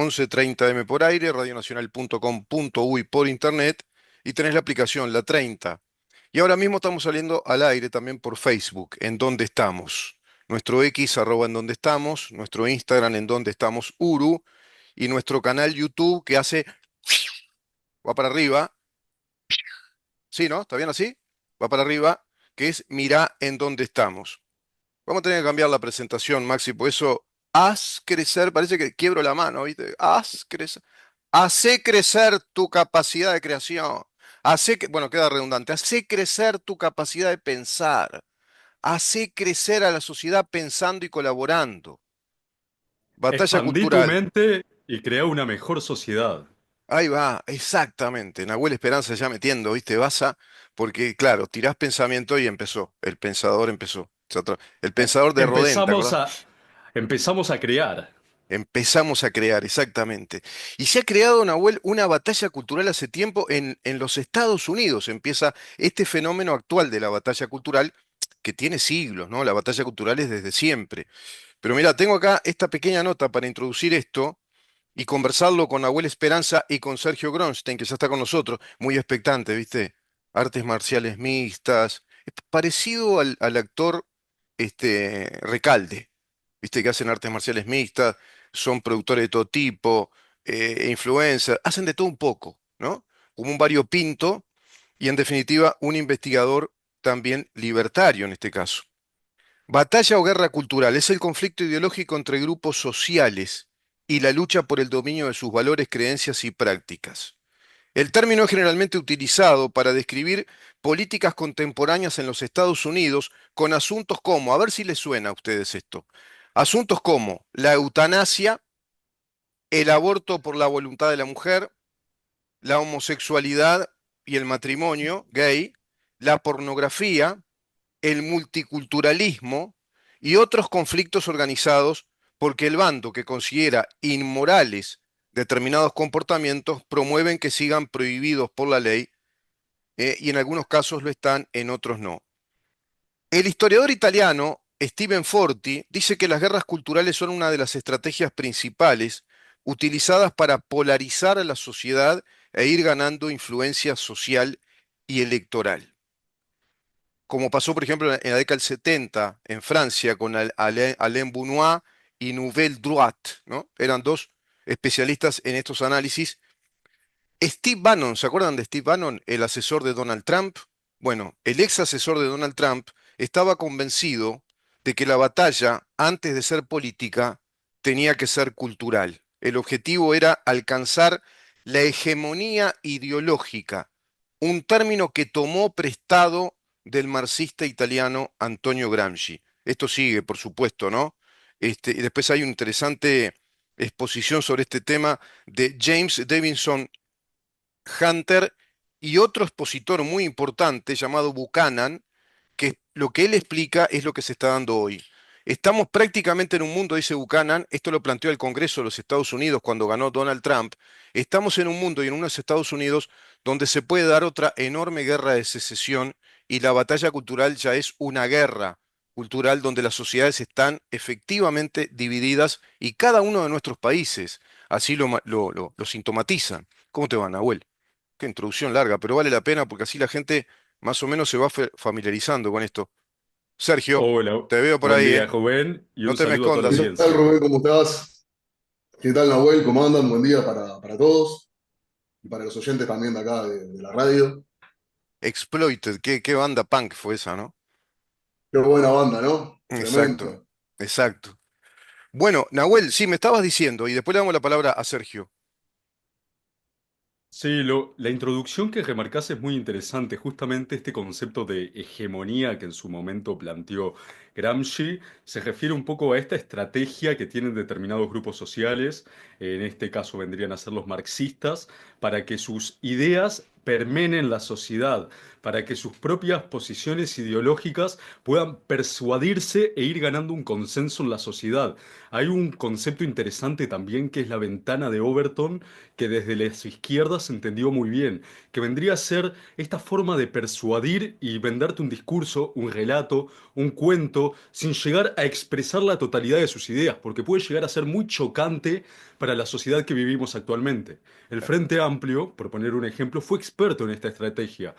11:30 m por aire, radionacional.com.uy por internet, y tenés la aplicación La 30. Y ahora mismo estamos saliendo al aire también por Facebook, en donde estamos. Nuestro X, arroba en donde estamos, nuestro Instagram, en donde estamos, Uru, y nuestro canal YouTube que hace, va para arriba, ¿sí, no? ¿Está bien así? Va para arriba, que es Mirá en dónde estamos. Vamos a tener que cambiar la presentación, Maxi, por eso haz crecer, parece que quiebro la mano, ¿viste? Haz crecer, hace crecer tu capacidad de creación. Bueno, queda redundante, hace crecer tu capacidad de pensar. Hace crecer a la sociedad pensando y colaborando. Batalla Expandí tu cultural. mente y crea una mejor sociedad. Ahí va, exactamente. Nahuel Esperanza ya metiendo, ¿viste? Basa, porque claro, tirás pensamiento y empezó. El pensador empezó. El pensador de Rodin, ¿te Empezamos acordás? a, empezamos a crear. Empezamos a crear, exactamente. Y se ha creado, Nahuel, una batalla cultural hace tiempo en los Estados Unidos. Empieza este fenómeno actual de la batalla cultural, que tiene siglos, ¿no? La batalla cultural es desde siempre. Pero mira, tengo acá esta pequeña nota para introducir esto y conversarlo con Nahuel Esperanza y con Sergio Gronstein, que ya está con nosotros, muy expectante, ¿viste? Artes marciales mixtas. Es parecido al actor Recalde, ¿viste? Que hacen artes marciales mixtas, son productores de todo tipo, influencers, hacen de todo un poco, ¿no? Como un variopinto y en definitiva un investigador también libertario en este caso. Batalla o guerra cultural es el conflicto ideológico entre grupos sociales y la lucha por el dominio de sus valores, creencias y prácticas. El término es generalmente utilizado para describir políticas contemporáneas en los Estados Unidos con asuntos como, a ver si les suena a ustedes esto, asuntos como la eutanasia, el aborto por la voluntad de la mujer, la homosexualidad y el matrimonio gay, la pornografía, el multiculturalismo y otros conflictos organizados porque el bando que considera inmorales determinados comportamientos promueven que sigan prohibidos por la ley, y en algunos casos lo están, en otros no. El historiador italiano Stephen Forti dice que las guerras culturales son una de las estrategias principales utilizadas para polarizar a la sociedad e ir ganando influencia social y electoral, como pasó, por ejemplo, en la década del 70 en Francia con Alain Benoist y Nouvelle Droite, ¿no? Eran dos especialistas en estos análisis. Steve Bannon, ¿se acuerdan de Steve Bannon, el asesor de Donald Trump? Bueno, el ex asesor de Donald Trump estaba convencido de que la batalla, antes de ser política, tenía que ser cultural. El objetivo era alcanzar la hegemonía ideológica, un término que tomó prestado del marxista italiano Antonio Gramsci. Esto sigue, por supuesto, ¿no? Y después hay una interesante exposición sobre este tema de James Davidson Hunter y otro expositor muy importante llamado Buchanan, que lo que él explica es lo que se está dando hoy. Estamos prácticamente en un mundo, dice Buchanan, esto lo planteó el Congreso de los Estados Unidos cuando ganó Donald Trump, estamos en un mundo y en unos Estados Unidos donde se puede dar otra enorme guerra de secesión, y la batalla cultural ya es una guerra cultural donde las sociedades están efectivamente divididas y cada uno de nuestros países así lo sintomatizan. ¿Cómo te va, Nahuel? Qué introducción larga, pero vale la pena porque así la gente más o menos se va familiarizando con esto. Sergio, Hola, te veo por buen ahí, día, ¿eh? joven, y No un te me saludo a toda la escondas, ¿Qué ¿eh? tal, audiencia. Rubén? ¿Cómo estás? ¿Qué tal, Nahuel? ¿Cómo andan? Buen día para todos y para los oyentes también de acá de la radio. Exploited, qué banda punk fue esa, ¿no? Qué buena banda, ¿no? Exacto, Tremendo. exacto. Bueno, Nahuel, sí, me estabas diciendo, y después le damos la palabra a Sergio. Sí, la introducción que remarcás es muy interesante. Justamente este concepto de hegemonía que en su momento planteó Gramsci se refiere un poco a esta estrategia que tienen determinados grupos sociales, en este caso vendrían a ser los marxistas, para que sus ideas permeen la sociedad, para que sus propias posiciones ideológicas puedan persuadirse e ir ganando un consenso en la sociedad. Hay un concepto interesante también que es la ventana de Overton, que desde las izquierdas se entendió muy bien, que vendría a ser esta forma de persuadir y venderte un discurso, un relato, un cuento, discurso sin llegar a expresar la totalidad de sus ideas, porque puede llegar a ser muy chocante para la sociedad que vivimos actualmente. El Frente Amplio, por poner un ejemplo, fue experto en esta estrategia.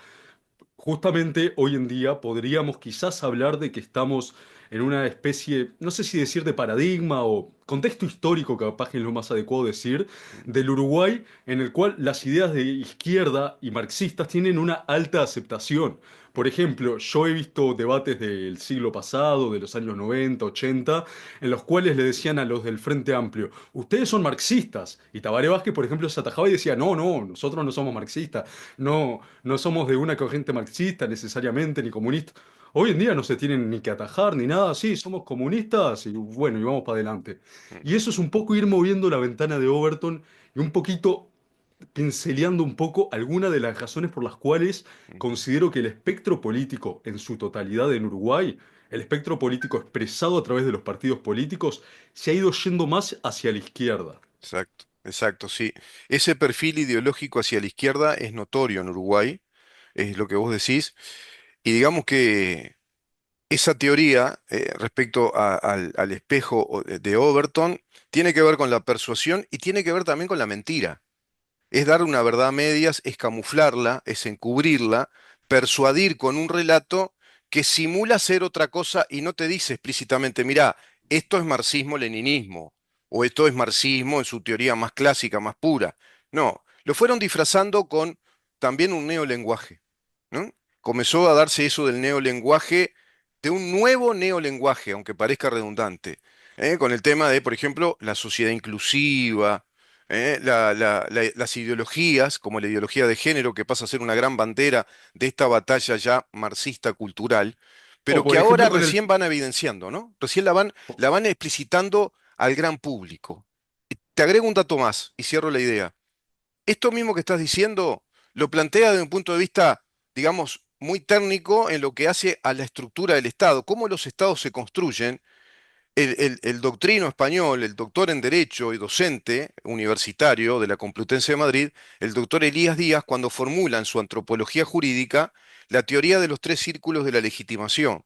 Justamente hoy en día podríamos quizás hablar de que estamos en una especie, no sé si decir de paradigma o contexto histórico, capaz que es lo más adecuado decir, del Uruguay en el cual las ideas de izquierda y marxistas tienen una alta aceptación. Por ejemplo, yo he visto debates del siglo pasado, de los años 90, 80, en los cuales le decían a los del Frente Amplio, ustedes son marxistas. Y Tabaré Vázquez, por ejemplo, se atajaba y decía, no, no, nosotros no somos marxistas. No, no somos de una corriente marxista necesariamente, ni comunista. Hoy en día no se tienen ni que atajar ni nada, sí, somos comunistas y bueno, y vamos para adelante. Y eso es un poco ir moviendo la ventana de Overton y un poquito pinceleando un poco algunas de las razones por las cuales considero que el espectro político en su totalidad en Uruguay, el espectro político expresado a través de los partidos políticos, se ha ido yendo más hacia la izquierda. Exacto, exacto, sí. Ese perfil ideológico hacia la izquierda es notorio en Uruguay, es lo que vos decís, y digamos que esa teoría respecto al espejo de Overton tiene que ver con la persuasión y tiene que ver también con la mentira. Es dar una verdad a medias, es camuflarla, es encubrirla, persuadir con un relato que simula ser otra cosa y no te dice explícitamente, mirá, esto es marxismo-leninismo, o esto es marxismo en su teoría más clásica, más pura. No, lo fueron disfrazando con también un neolenguaje, ¿no? Comenzó a darse eso del neolenguaje, de un nuevo neolenguaje, aunque parezca redundante, con el tema de, por ejemplo, la sociedad inclusiva, las ideologías, como la ideología de género, que pasa a ser una gran bandera de esta batalla ya marxista cultural, O pero que por ahora ejemplo con recién van evidenciando, ¿no? Recién la van explicitando al gran público. Y te agrego un dato más y cierro la idea. Esto mismo que estás diciendo lo plantea desde un punto de vista, digamos, muy técnico en lo que hace a la estructura del Estado, cómo los estados se construyen. El doctrino español, el doctor en Derecho y docente universitario de la Complutense de Madrid, el doctor Elías Díaz, cuando formula en su antropología jurídica la teoría de los tres círculos de la legitimación.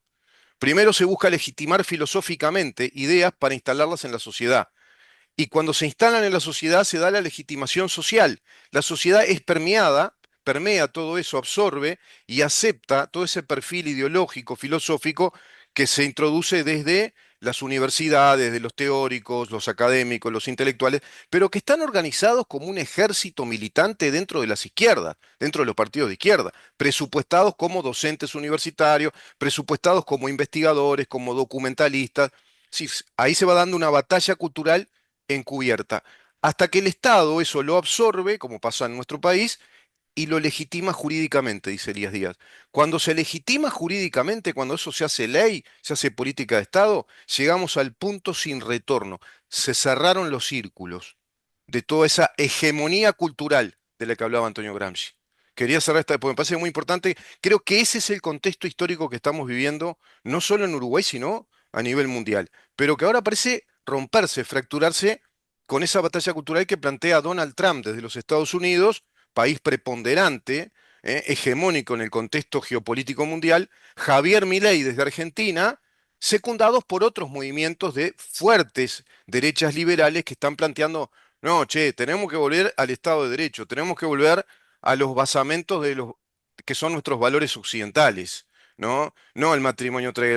Primero se busca legitimar filosóficamente ideas para instalarlas en la sociedad. Y cuando se instalan en la sociedad se da la legitimación social. La sociedad es permeada, permea todo eso, absorbe y acepta todo ese perfil ideológico, filosófico que se introduce desde las universidades, de los teóricos, los académicos, los intelectuales, pero que están organizados como un ejército militante dentro de las izquierdas, dentro de los partidos de izquierda, presupuestados como docentes universitarios, presupuestados como investigadores, como documentalistas. Sí, ahí se va dando una batalla cultural encubierta, hasta que el Estado eso lo absorbe, como pasa en nuestro país, y lo legitima jurídicamente, dice Elías Díaz. Cuando se legitima jurídicamente, cuando eso se hace ley, se hace política de Estado, llegamos al punto sin retorno. Se cerraron los círculos de toda esa hegemonía cultural de la que hablaba Antonio Gramsci. Quería cerrar esta, porque me parece muy importante. Creo que ese es el contexto histórico que estamos viviendo, no solo en Uruguay, sino a nivel mundial. Pero que ahora parece romperse, fracturarse con esa batalla cultural que plantea Donald Trump desde los Estados Unidos, país preponderante, hegemónico en el contexto geopolítico mundial, Javier Milei desde Argentina, secundados por otros movimientos de fuertes derechas liberales que están planteando, no, che, tenemos que volver al Estado de Derecho, tenemos que volver a los basamentos de los que son nuestros valores occidentales, ¿no? No el matrimonio entre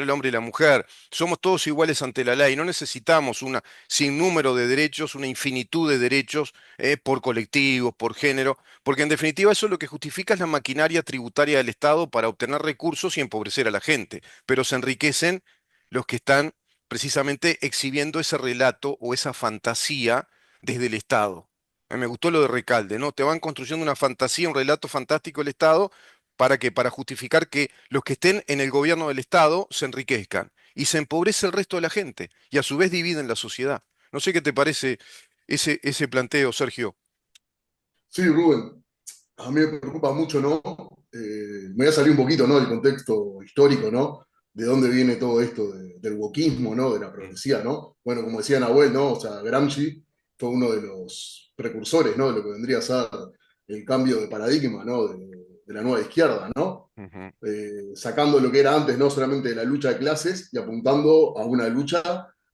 el hombre y la mujer. Somos todos iguales ante la ley, no necesitamos un sinnúmero de derechos, una infinitud de derechos por colectivos, por género, porque en definitiva eso lo que justifica es la maquinaria tributaria del Estado para obtener recursos y empobrecer a la gente, pero se enriquecen los que están precisamente exhibiendo ese relato o esa fantasía desde el Estado. Me gustó lo de Recalde, ¿no? Te van construyendo una fantasía, un relato fantástico del Estado, ¿para qué? Para justificar que los que estén en el gobierno del Estado se enriquezcan y se empobrece el resto de la gente y a su vez dividen la sociedad. No sé qué te parece ese planteo, Sergio. Sí, Rubén, a mí me preocupa mucho, ¿no? Me voy a salir un poquito, ¿no? Del contexto histórico, ¿no? De dónde viene todo esto del wokismo, ¿no? De la Mm. progresía, ¿no? Bueno, como decía Nahuel, ¿no? O sea, Gramsci fue uno de los precursores, ¿no? De lo que vendría a ser el cambio de paradigma, ¿no? De la nueva izquierda, ¿no? ujú, sacando lo que era antes, no solamente de la lucha de clases, y apuntando a una lucha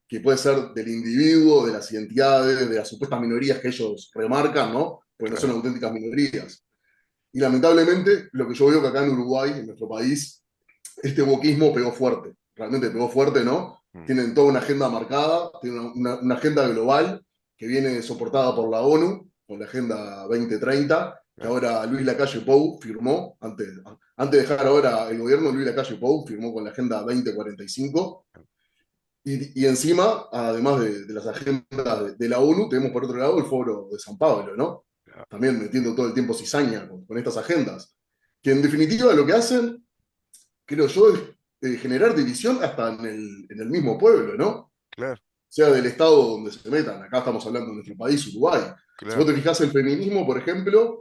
que puede ser del individuo, de las identidades, de las supuestas minorías que ellos remarcan, ¿no? Porque no son claro, auténticas minorías. Y lamentablemente, lo que yo veo que acá en Uruguay, en nuestro país, este wokismo pegó fuerte, realmente pegó fuerte, ¿no? mm, Tienen toda una agenda marcada, tienen una agenda global que viene soportada por la ONU, con la Agenda 2030, que claro, ahora Luis Lacalle Pou firmó, antes de dejar ahora el gobierno, Luis Lacalle Pou firmó con la Agenda 2045, y encima, además de las agendas de la ONU, tenemos por otro lado el Foro de San Pablo, ¿no? claro. También metiendo todo el tiempo cizaña con estas agendas, que en definitiva lo que hacen creo yo, es generar división hasta en el mismo pueblo, ¿no? Claro, Sea del estado donde se metan. Acá estamos hablando de nuestro país, Uruguay. Si vos claro. te fijás, el feminismo, por ejemplo,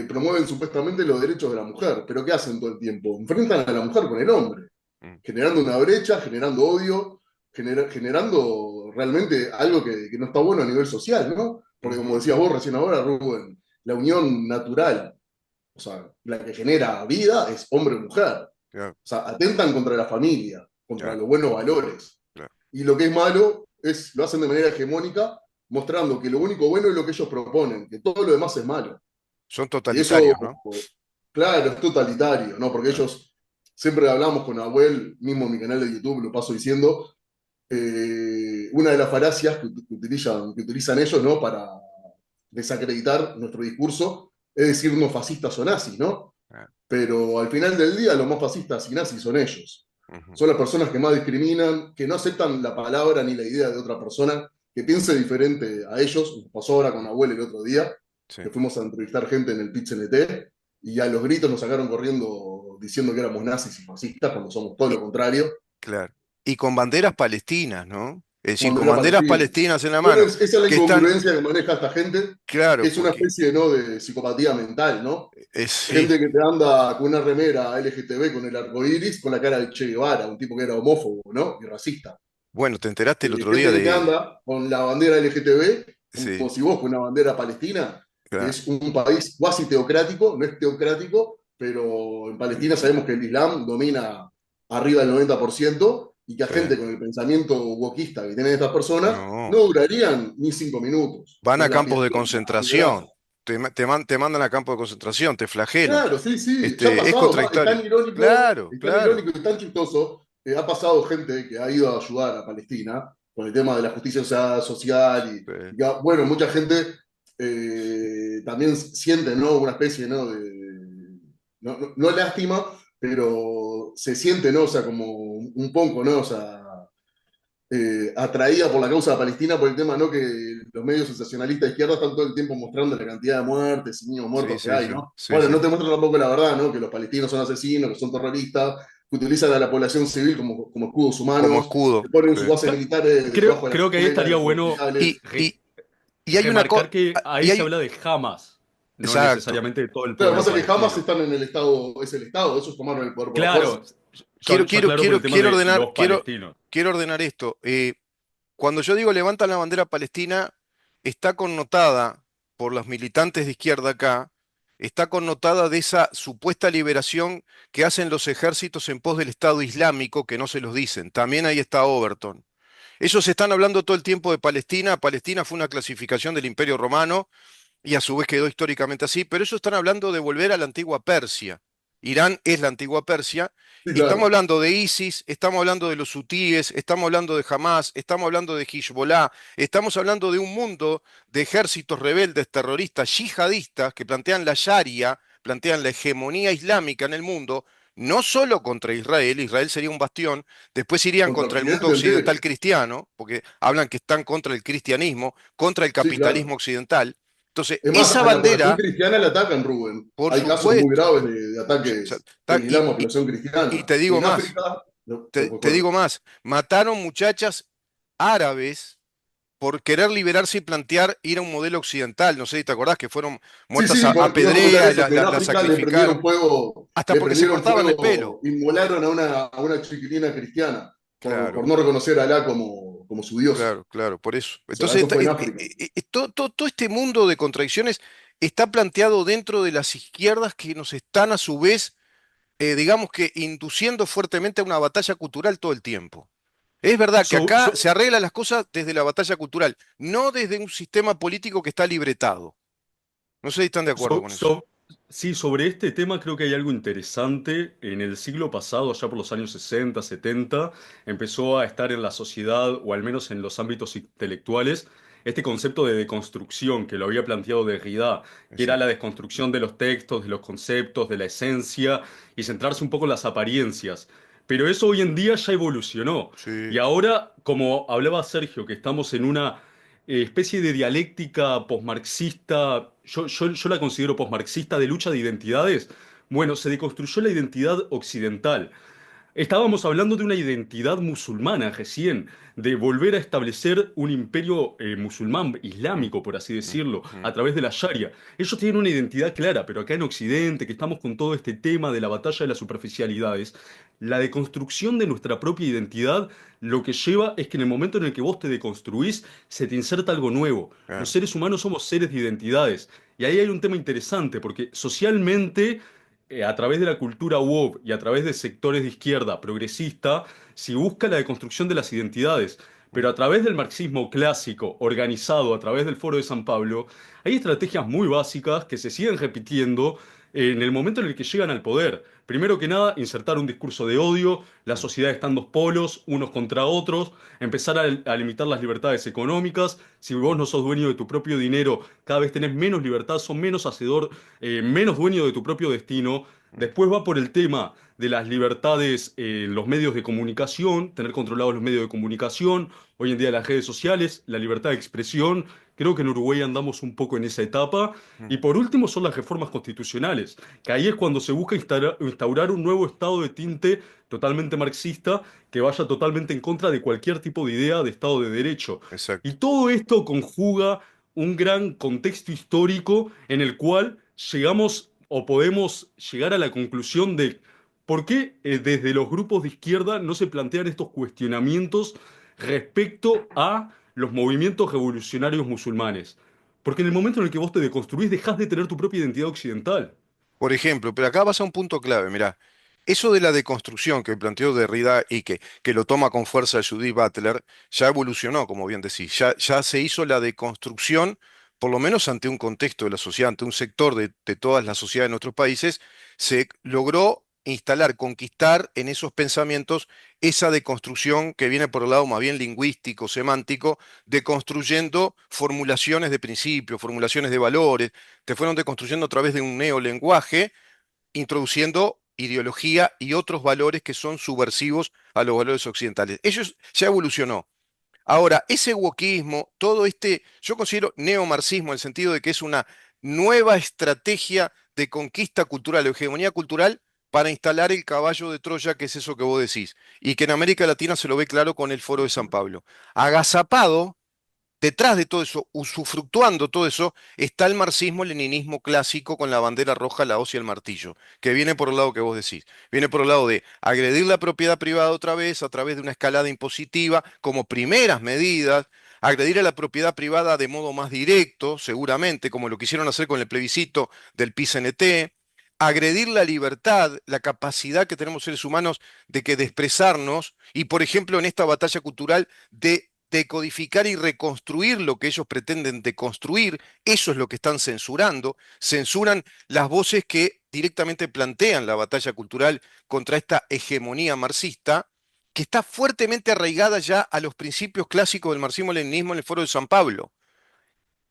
promueven supuestamente los derechos de la mujer, pero ¿qué hacen todo el tiempo? Enfrentan a la mujer con el hombre, Mm, generando una brecha, generando odio, generando realmente algo que no está bueno a nivel social, ¿no? Porque como ujú, decías vos recién ahora, Rubén, la unión natural, o sea, la que genera vida es hombre-mujer. claro, O sea, atentan contra la familia, contra claro, los buenos valores. claro. Y lo que es malo lo hacen de manera hegemónica, mostrando que lo único bueno es lo que ellos proponen, que todo lo demás es malo. Son Y eso, totalitarios, ¿no? claro, es totalitario, ¿no? Porque Claro. ellos, siempre hablamos con Abuel, mismo en mi canal de YouTube, lo paso diciendo, una de las falacias que utilizan ellos, ¿no? Para desacreditar nuestro discurso, es decirnos fascistas o nazis, ¿no? Ah, Pero al final del día los más fascistas y nazis son ellos. ujú, Son las personas que más discriminan, que no aceptan la palabra ni la idea de otra persona, que piense diferente a ellos. Nos pasó ahora con Abuelo el otro día, sí, que fuimos a entrevistar gente en el PIT-CNT y a los gritos nos sacaron corriendo diciendo que éramos nazis y fascistas, cuando somos todo y, lo contrario, claro. Y con banderas palestinas, ¿no? Es decir, con bandera banderas palestina. palestinas en la Bueno, mano, esa es la que están, incongruencia que maneja esta gente, que claro, es una porque especie, ¿no?, de psicopatía mental, ¿no? es sí. Gente que te anda con una remera LGTB con el arco iris, con la cara de Che Guevara, un tipo que era homófobo, ¿no? Y racista. Bueno, ¿te enteraste el otro día Gente que te de... anda con la bandera LGTB, Sí, como si vos con una bandera palestina, que claro. es un país cuasi teocrático, no es teocrático, pero en Palestina sabemos que el Islam domina arriba del 90% y que a Sí. gente con el pensamiento wokista que tienen estas personas no No. durarían ni 5 minutos. Van a Los campos de lapidarían a concentración. piedrazos. Te mandan a campos de concentración, te flagelan. Claro, sí, sí, ya ha Es pasado, contradictorio. es Claro, tan claro. irónico y tan chistoso. Ha pasado gente que ha ido a ayudar a Palestina con el tema de la justicia social Sí. bueno, mucha gente también siente, ¿no?, una especie, ¿no?, no lástima, pero se siente, ¿no?, o sea, como un poco, ¿no?, o sea, atraída por la causa de Palestina por el tema, ¿no?, que los medios sensacionalistas de izquierda están todo el tiempo mostrando la cantidad de muertes y niños Sí, muertos que sí, hay, sí. ¿no? Sí, Bueno, sí. no te muestran tampoco la verdad, ¿no?, que los palestinos son asesinos, que son terroristas, que utilizan a la población civil como escudos Como humanos, que escudo. ponen Sí. sus bases militares debajo de las Creo que ahí escuelas, estaría en los bueno hospitales. Y, re- y, y hay una cosa. remarcar que Y ahí se hay. habla de Hamas, no Exacto. necesariamente de todo el Claro, pueblo pasa que jamás palestino. están en el Estado, es el Estado, ellos tomaron el poder por la fuerza. Claro, ya claro por el tema Quiero de ordenar, los palestinos. quiero ordenar esto. Cuando yo digo levantan la bandera palestina, está connotada por los militantes de izquierda acá, está connotada de esa supuesta liberación que hacen los ejércitos en pos del Estado Islámico, que no se los dicen. También ahí está Overton. Ellos están hablando todo el tiempo de Palestina. Palestina fue una clasificación del Imperio Romano y a su vez quedó históricamente así, pero ellos están hablando de volver a la antigua Persia. Irán es la antigua Persia, Sí, y estamos claro, hablando de ISIS, estamos hablando de los hutíes, estamos hablando de Hamas, estamos hablando de Hezbollah, estamos hablando de un mundo de ejércitos rebeldes, terroristas, yihadistas, que plantean la Sharia, plantean la hegemonía islámica en el mundo, no solo contra Israel, Israel sería un bastión, después irían contra contra el mundo Occidente entero. occidental cristiano, porque hablan que están contra el cristianismo, contra el Sí, capitalismo claro. occidental. Entonces, Es más, esa a la población bandera, cristiana la atacan, Rubén. por Hay casos muy supuesto, graves de o sea, ataques del Islam a la población y cristiana. te Y digo en más, África, no fue te fuerte. digo más, mataron muchachas árabes por querer liberarse y plantear ir a un modelo occidental. No sé si te acordás que fueron Sí, muertas sí, a te iba a comentar pedrea y eso, que en la África sacrificaron, hasta le porque se prendieron cortaban el pelo. fuego, inmolaron a una chiquilina cristiana por Claro. no reconocer a Alá como su Dios. Claro, claro, por eso. O sea, Entonces, eso fue en África. todo este mundo de contradicciones está planteado dentro de las izquierdas que nos están a su vez digamos que induciendo fuertemente a una batalla cultural todo el tiempo. Es verdad que So- acá so- se arreglan las cosas desde la batalla cultural, no desde un sistema político que está libretado. No sé si están de acuerdo So- con eso. so- sí, sobre este tema creo que hay algo interesante. En el siglo pasado, allá por los años 60, 70, empezó a estar en la sociedad, o al menos en los ámbitos intelectuales, este concepto de deconstrucción que lo había planteado Derrida, que era la Exacto. desconstrucción de los textos, de los conceptos, de la esencia, y centrarse un poco en las apariencias. Pero eso hoy en día ya evolucionó. Y Sí. ahora, como hablaba Sergio, que estamos en una especie de dialéctica posmarxista, yo la considero posmarxista de lucha de identidades. Bueno, se deconstruyó la identidad occidental. Estábamos hablando de una identidad musulmana recién, de volver a establecer un imperio musulmán, Mm, islámico, por así mm, decirlo, mm, a través de la Sharia. Ellos tienen una identidad clara, pero acá en Occidente, que estamos con todo este tema de la batalla de las superficialidades, la deconstrucción de nuestra propia identidad lo que lleva es que en el momento en el que vos te deconstruís, se te inserta algo nuevo. Los claro. seres humanos somos seres de identidades. Y ahí hay un tema interesante, porque socialmente a través de la cultura woke y a través de sectores de izquierda progresista, se busca la deconstrucción de las identidades. Mm, Pero a través del marxismo clásico, organizado a través del Foro de San Pablo, hay estrategias muy básicas que se siguen repitiendo en el momento en el que llegan al poder. Primero que nada, insertar un discurso de odio, la mm, sociedad está en dos polos, unos contra otros, empezar a limitar las libertades económicas. Si vos no sos dueño de tu propio dinero, cada vez tenés menos libertad, sos menos hacedor, menos dueño de tu propio destino. mm, Después va por el tema de las libertades en los medios de comunicación, tener controlados los medios de comunicación, hoy en día las redes sociales, la libertad de expresión. Creo que en Uruguay andamos un poco en esa etapa. mm. Y por último son las reformas constitucionales, que ahí es cuando se busca instaurar un nuevo estado de tinte totalmente marxista que vaya totalmente en contra de cualquier tipo de idea de Estado de Derecho. Y Exacto. todo esto conjuga un gran contexto histórico en el cual llegamos o podemos llegar a la conclusión de por qué desde los grupos de izquierda no se plantean estos cuestionamientos respecto a los movimientos revolucionarios musulmanes. Porque en el momento en el que vos te deconstruís, dejás de tener tu propia identidad occidental. Por ejemplo, pero acá vas a un punto clave, mirá. Eso de la deconstrucción que planteó Derrida y que lo toma con fuerza Judith Butler, ya evolucionó, como bien decís. Ya se hizo la deconstrucción, por lo menos ante un contexto de la sociedad, ante un sector de todas las sociedades de nuestros países, se logró instalar, conquistar en esos pensamientos esa deconstrucción que viene por el lado más bien lingüístico, semántico, deconstruyendo formulaciones de principios, formulaciones de valores te fueron deconstruyendo a través de un neolenguaje, introduciendo ideología y otros valores que son subversivos a los valores occidentales. Eso ya evolucionó. Ahora, ese wokismo, todo este, yo considero neomarxismo en el sentido de que es una nueva estrategia de conquista cultural o hegemonía cultural para instalar el caballo de Troya, que es eso que vos decís, y que en América Latina se lo ve claro con el Foro de San Pablo. Agazapado detrás de todo eso, usufructuando todo eso, está el marxismo-leninismo clásico con la bandera roja, la hoz y el martillo, que viene por el lado que vos decís. Viene por el lado de agredir la propiedad privada otra vez a través de una escalada impositiva como primeras medidas, agredir a la propiedad privada de modo más directo, seguramente, como lo quisieron hacer con el plebiscito del PIS-NT, agredir la libertad, la capacidad que tenemos seres humanos de expresarnos y, por ejemplo, en esta batalla cultural de decodificar y reconstruir lo que ellos pretenden deconstruir, eso es lo que están censurando, censuran las voces que directamente plantean la batalla cultural contra esta hegemonía marxista, que está fuertemente arraigada ya a los principios clásicos del marxismo-leninismo en el Foro de San Pablo,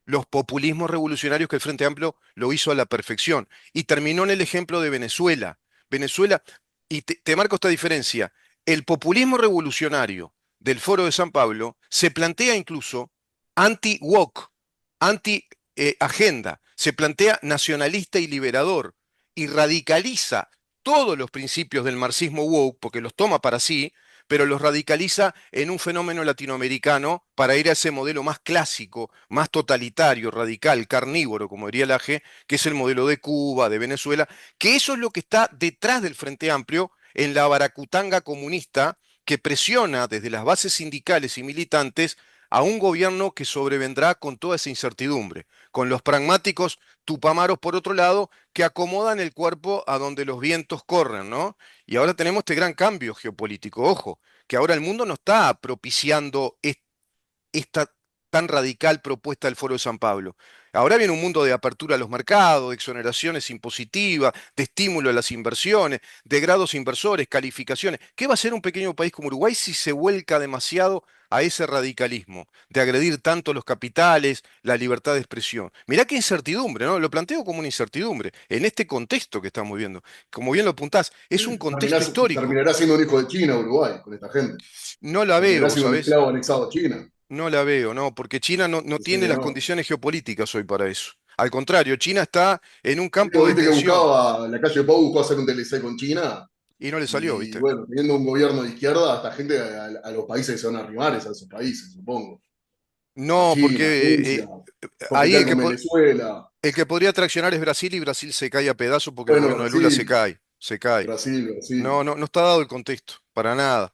los populismos revolucionarios que el Frente Amplio lo hizo a la perfección. Y terminó en el ejemplo de Venezuela. Venezuela, y te marco esta diferencia, el populismo revolucionario del Foro de San Pablo se plantea incluso anti-woke, anti-agenda, se plantea nacionalista y liberador, y radicaliza todos los principios del marxismo woke, porque los toma para sí, pero los radicaliza en un fenómeno latinoamericano para ir a ese modelo más clásico, más totalitario, radical, carnívoro, como diría Laje, que es el modelo de Cuba, de Venezuela, que eso es lo que está detrás del Frente Amplio en la baracutanga comunista que presiona desde las bases sindicales y militantes a un gobierno que sobrevendrá con toda esa incertidumbre, con los pragmáticos tupamaros por otro lado, que acomodan el cuerpo a donde los vientos corren, ¿no? Y ahora tenemos este gran cambio geopolítico, ojo, que ahora el mundo no está propiciando esta tan radical propuesta del Foro de San Pablo. Ahora viene un mundo de apertura a los mercados, de exoneraciones impositivas, de estímulo a las inversiones, de grados inversores, calificaciones. ¿Qué va a hacer un pequeño país como Uruguay si se vuelca demasiado a ese radicalismo, de agredir tanto los capitales, la libertad de expresión? Mirá qué incertidumbre, ¿no? Lo planteo como una incertidumbre en este contexto que estamos viendo. Como bien lo apuntás, es un contexto histórico. Terminará siendo un hijo de China Uruguay con esta gente. No la Terminará veo, siendo un ¿sabés? esclavo anexado a China. No la veo, no, porque China no Sí, tiene las no. condiciones geopolíticas hoy para eso. Al contrario, China está en un campo de Viste que tensión buscaba, la calle Pau buscó hacer un TLC con China. y no le salió, Y ¿viste? bueno, teniendo un gobierno de izquierda, esta gente a los países que se van a arrimar es a esos países, supongo. A No, China, a porque Rusia, ahí coquetear con Venezuela. el que podría traccionar es Brasil y Brasil se cae a pedazos porque el Bueno, gobierno de Lula se Brasil, cae, se cae. Brasil, Brasil. No está dado el contexto, para nada.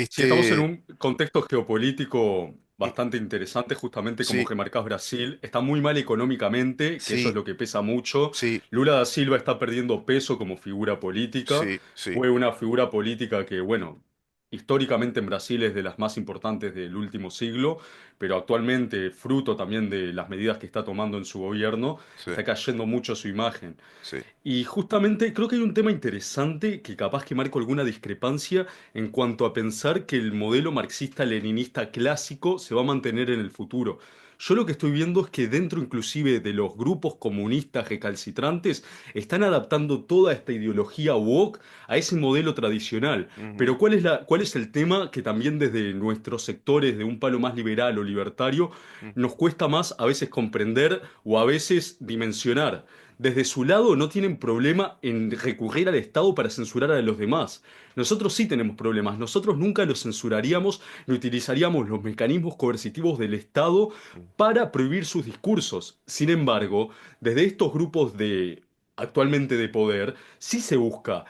Sí, estamos en Este, un contexto geopolítico mm, bastante interesante, justamente como sí, remarcás Brasil. Está muy mal económicamente, que eso es sí, lo que pesa mucho. sí, Lula da Silva está perdiendo peso como figura política. sí, sí, Fue una figura política que, bueno, históricamente en Brasil es de las más importantes del último siglo, pero actualmente, fruto también de las medidas que está tomando en su gobierno, sí, está cayendo mucho su imagen. sí. Y justamente creo que hay un tema interesante que capaz que marco alguna discrepancia en cuanto a pensar que el modelo marxista-leninista clásico se va a mantener en el futuro. Yo lo que estoy viendo es que dentro inclusive de los grupos comunistas recalcitrantes están adaptando toda esta ideología woke a ese modelo tradicional. Ujú, Pero ¿cuál es el tema que también desde nuestros sectores de un palo más liberal o libertario mm, nos cuesta más a veces comprender o a veces dimensionar? Desde su lado no tienen problema en recurrir al Estado para censurar a los demás. Nosotros sí tenemos problemas. Nosotros nunca los censuraríamos ni utilizaríamos los mecanismos coercitivos del Estado mm, para prohibir sus discursos. Sin embargo, desde estos grupos de actualmente de poder, sí se busca.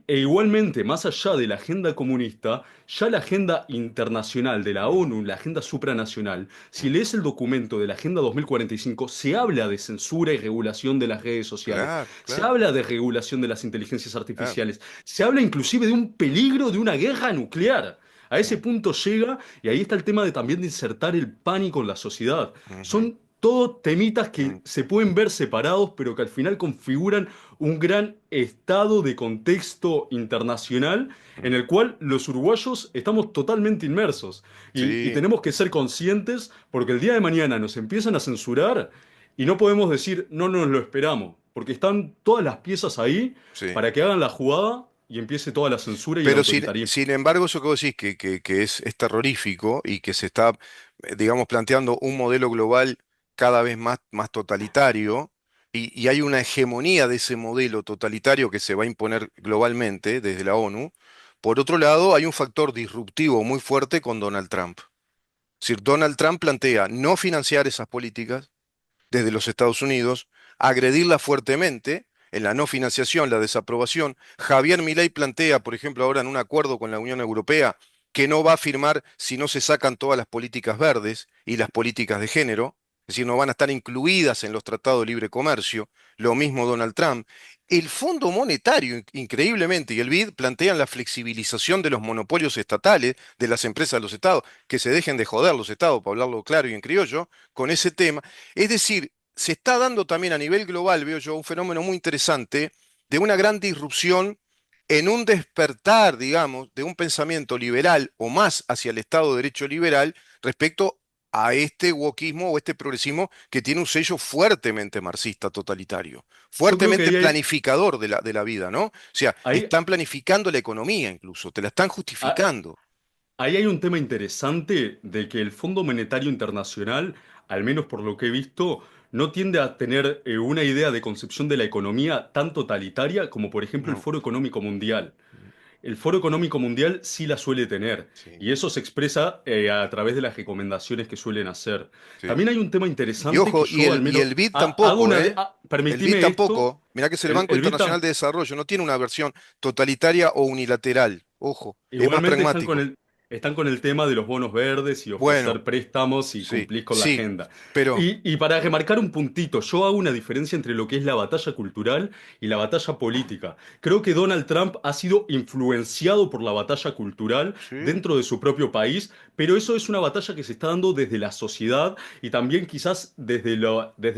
E igualmente, más allá de la agenda comunista, ya la agenda internacional de la mm, ONU, la agenda supranacional, si mm. lees el documento de la Agenda 2045, se habla de censura y regulación de las redes sociales, Claro, se claro, habla de regulación de las inteligencias claro. artificiales, se habla inclusive de un peligro de una guerra nuclear. A ese Mm, punto llega y ahí está el tema de también de insertar el pánico en la sociedad. ujú, Son todos temitas mm, que se pueden ver separados, pero que al final configuran un gran estado de contexto internacional mm. en el cual los uruguayos estamos totalmente inmersos. Y Sí, tenemos que ser conscientes porque el día de mañana nos empiezan a censurar y no podemos decir no nos lo esperamos, porque están todas las piezas ahí sí. para que hagan la jugada y empiece toda la censura y el Pero autoritarismo. sin embargo, eso que vos decís que es terrorífico y que se está, digamos, planteando un modelo global cada vez más totalitario, y hay una hegemonía de ese modelo totalitario que se va a imponer globalmente desde la ONU. Por otro lado, hay un factor disruptivo muy fuerte con Donald Trump. Es decir, Donald Trump plantea no financiar esas políticas desde los Estados Unidos, agredirla fuertemente en la no financiación, la desaprobación. Javier Milei plantea, por ejemplo, ahora en un acuerdo con la Unión Europea, que no va a firmar si no se sacan todas las políticas verdes y las políticas de género, es decir, no van a estar incluidas en los tratados de libre comercio. Lo mismo Donald Trump. El Fondo Monetario, increíblemente, y el BID plantean la flexibilización de los monopolios estatales de las empresas de los estados, que se dejen de joder los estados, para hablarlo claro y en criollo, con ese tema. Es decir, se está dando también a nivel global, veo yo, un fenómeno muy interesante de una gran disrupción en un despertar, digamos, de un pensamiento liberal o más hacia el Estado de Derecho liberal respecto a este wokismo o este progresismo que tiene un sello fuertemente marxista totalitario, Yo creo que fuertemente planificador de la vida, ¿no? O sea, ahí, están planificando la economía incluso, te la están ahí, justificando. ahí hay un tema interesante de que el Fondo Monetario Internacional, al menos por lo que he visto, no tiende a tener una idea de concepción de la economía tan totalitaria como por ejemplo el No. Foro Económico Mundial. El Foro Económico Mundial sí la suele tener Sí, y eso se expresa a través de las recomendaciones que suelen hacer. sí. También hay un tema Y interesante que ojo, yo al y menos el BID hago tampoco, ¿eh? El BID permitime esto, tampoco. Mirá que es el Banco el Internacional BID de Desarrollo, no tiene una versión totalitaria o unilateral. Ojo, es más igualmente están con pragmático. Están con el tema de los bonos verdes y Bueno, ofrecer préstamos y sí, cumplir con la sí, agenda. pero, Y para remarcar un puntito, yo hago una diferencia entre lo que es la batalla cultural y la batalla política. Creo que Donald Trump ha sido influenciado por la batalla cultural sí, dentro de su propio país, pero eso es una batalla que se está dando desde la sociedad y también quizás desde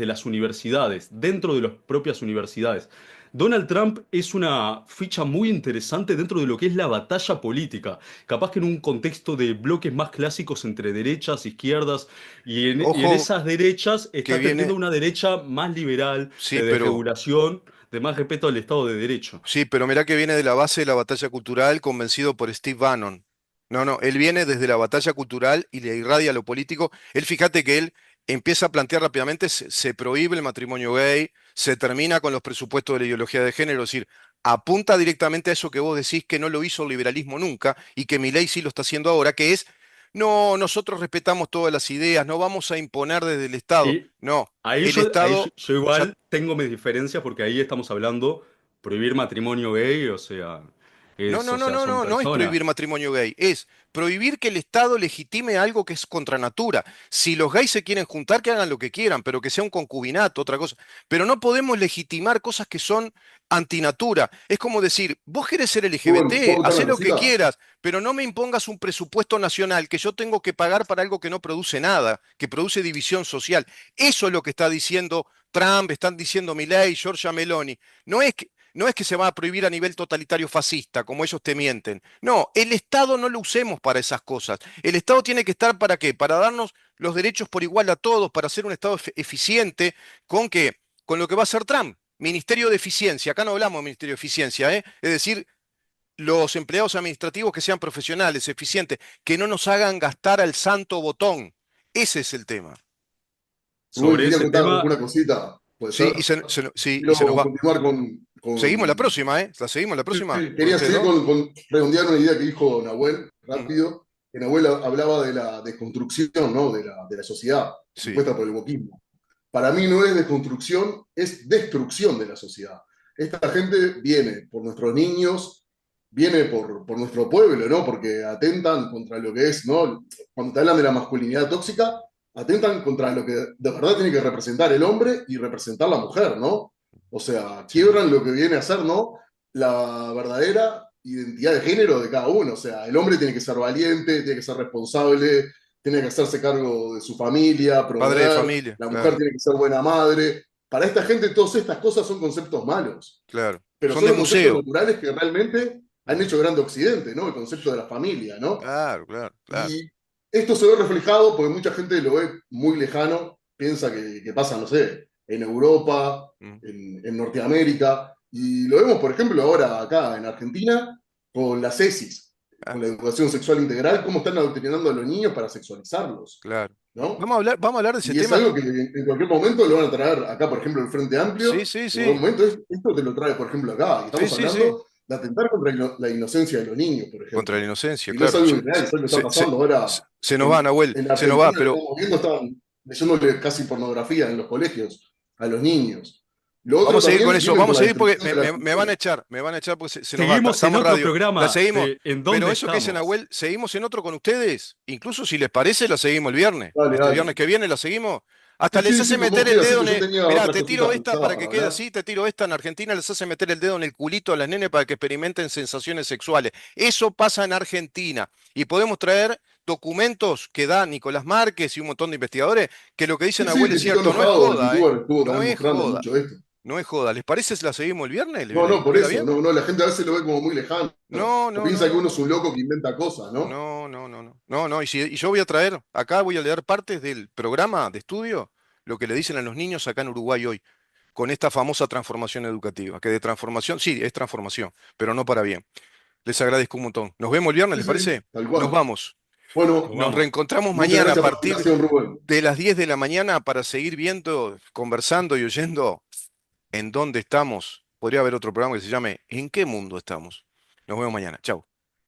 las universidades, dentro de las propias universidades. Donald Trump es una ficha muy interesante dentro de lo que es la batalla política. Capaz que en un contexto de bloques más clásicos entre derechas, izquierdas, y en ojo esas derechas que está tendiendo viene, a una derecha más liberal, sí, de pero, desregulación, de más respeto al Estado de Derecho. sí, pero mirá que viene de la base de la batalla cultural convencido por Steve Bannon. No, no, él viene desde la batalla cultural y le irradia lo político. Él, fíjate que él empieza a plantear rápidamente, se prohíbe el matrimonio gay, se termina con los presupuestos de la ideología de género, es decir, apunta directamente a eso que vos decís que no lo hizo el liberalismo nunca y que Milei sí lo está haciendo ahora, que es, no, nosotros respetamos todas las ideas, no vamos a imponer desde el Estado. Y No, ahí el yo, ahí yo, Estado yo ya igual tengo mis diferencias porque ahí estamos hablando prohibir matrimonio gay, o sea, no, no, o no, sea, no, son no, no es personas. prohibir matrimonio gay, es prohibir que el Estado legitime algo que es contra natura. Si los gays se quieren juntar, que hagan lo que quieran, pero que sea un concubinato, otra cosa. Pero no podemos legitimar cosas que son antinatura. Es como decir, vos querés ser Rubén, ¿puedo LGBT, contar hacé una lo que cosita? quieras, pero no me impongas un presupuesto nacional que yo tengo que pagar para algo que no produce nada, que produce división social. Eso es lo que está diciendo Trump, están diciendo Milei, Giorgia Meloni. No es que se va a prohibir a nivel totalitario fascista, como ellos te mienten. No, el Estado no lo usemos para esas cosas. El Estado tiene que estar ¿para qué? Para darnos los derechos por igual a todos, para ser un Estado eficiente con qué? Con lo que va a hacer Trump. Ministerio de Eficiencia. Acá no hablamos de Ministerio de Eficiencia, ¿eh? Es decir, los empleados administrativos que sean profesionales, eficientes, que no nos hagan gastar al santo botón. Ese es el tema. Rubén, Sobre quería ese contar tema, una cosita, puede ser. Sí, sí, y Quiero se nos va. continuar Seguimos la próxima, ¿eh? ¿La seguimos la próxima? ¿Con quería ustedes seguir dos? con redondear una idea que dijo Nahuel, Mm, rápido, que Nahuel hablaba de la desconstrucción, ¿no? de la sociedad sí. impuesta por el wokismo. Para mí no es desconstrucción, es destrucción de la sociedad. Esta gente viene por nuestros niños, viene por nuestro pueblo, ¿no? Porque atentan contra lo que es, ¿no? Cuando te hablan de la masculinidad tóxica, atentan contra lo que de verdad tiene que representar el hombre y representar la mujer, ¿no? O sea, Sí. quiebran lo que viene a ser, ¿no? La verdadera identidad de género de cada uno. O sea, el hombre tiene que ser valiente, tiene que ser responsable, tiene que hacerse cargo de su familia, Padre de proveer, familia, la mujer claro, tiene que ser buena madre. Para esta gente todas estas cosas son conceptos malos, claro. pero Son son de los conceptos museo. naturales que realmente han Mm, hecho grande Occidente, ¿no? El concepto de la familia, ¿no? claro, claro, claro. Y esto se ve reflejado porque mucha gente lo ve muy lejano, piensa que pasa, no sé, en Europa, Mm, en Norteamérica, y lo vemos, por ejemplo, ahora acá en Argentina con la CESIS, con ah, la educación sexual integral, cómo están adoctrinando a los niños para sexualizarlos, claro. ¿no? Vamos a hablar de ese Y es tema. algo que en cualquier momento lo van a traer acá, por ejemplo, el Frente Sí, Amplio, sí, en algún sí. momento esto te lo trae, por ejemplo, acá, y Sí, estamos sí, sí. hablando de atentar contra la inocencia de los niños, por Contra la ejemplo. inocencia, Y no es claro. algo irreal, es algo que está pasando ahora Se nos va, Nahuel, en se nos va, Argentina, lo pero estamos viendo, estaban leyéndole casi pornografía en los colegios a los niños. Lo otro vamos a seguir con también eso, viene por vamos la a seguir porque destrucción de la cultura. me van a echar porque se nos va, seguimos en estamos en otro radio, la programa seguimos, de ¿En pero dónde eso que dice estamos? Nahuel, seguimos en otro con ustedes, incluso si les parece, la seguimos el viernes, Dale, este viernes dale. que viene la seguimos, hasta Sí, les sí, hace sí, con vos meter el queda así, dedo en pues yo el, tenía mirá, otras te tiro cositas esta pensadas para que para quede hablar. así, te tiro esta, en Argentina les hace meter el dedo en el culito a las nenes para que experimenten sensaciones sexuales, eso pasa en Argentina, y podemos traer documentos que da Nicolás Márquez y un montón de investigadores, que lo que dice Sí, sí, Nahuel que es sí, que cierto, no es enojado, el joda, ¿eh? youtuber estuvo No también es mostrando joda. mucho esto. No es joda. ¿Les parece si la seguimos el viernes? No, no, ¿Les por queda eso, bien? no, no, la gente a veces lo ve como muy lejano, No, o no, no, piensa que no, uno es no. un loco que inventa cosas, ¿no? No, no, no, no. No, no. Y yo voy a traer, acá voy a leer partes del programa de estudio, lo que le dicen a los niños acá en Uruguay hoy, con esta famosa transformación educativa, que de transformación, sí, es transformación, pero no para bien. Les agradezco un montón. Nos vemos el viernes, Sí, ¿les sí, parece? tal Nos cual. vamos. Nos Bueno, Nos vamos. reencontramos muchas mañana a gracias por la partir invitación, Rubén. de las 10 de la mañana para seguir viendo, conversando y oyendo en dónde estamos. Podría haber otro programa que se llame ¿En qué mundo estamos? Nos vemos mañana. Chau.